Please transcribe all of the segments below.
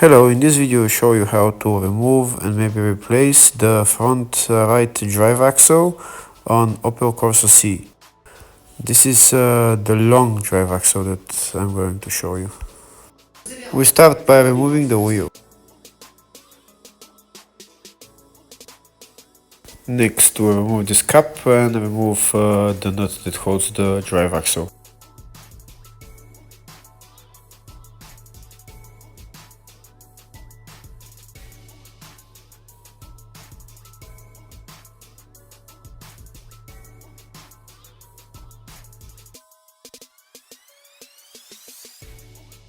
Hello, in this video I'll show you how to remove and maybe replace the front right drive axle on Opel Corsa C. This is the long drive axle that I'm going to show you. We start by removing the wheel. Next we remove this cap and remove the nut that holds the drive axle.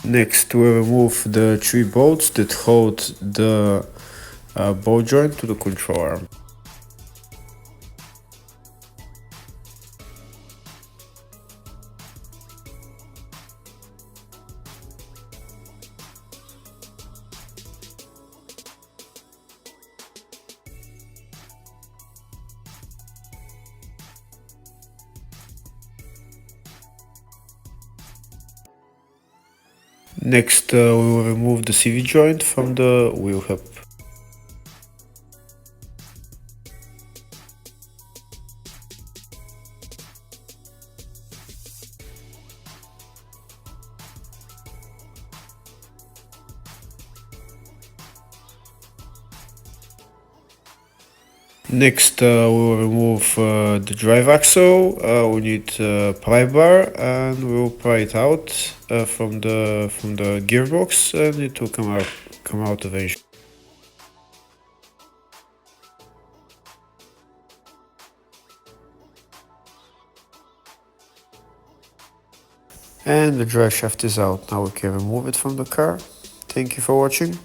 Next we remove the 3 bolts that hold the ball joint to the control arm. Next we will remove the CV joint from the wheel hub. Next we will remove the drive axle. We need a pry bar and we will pry it out from the gearbox, and it will come out eventually. And the drive shaft is out. Now we can remove it from the car. Thank you for watching.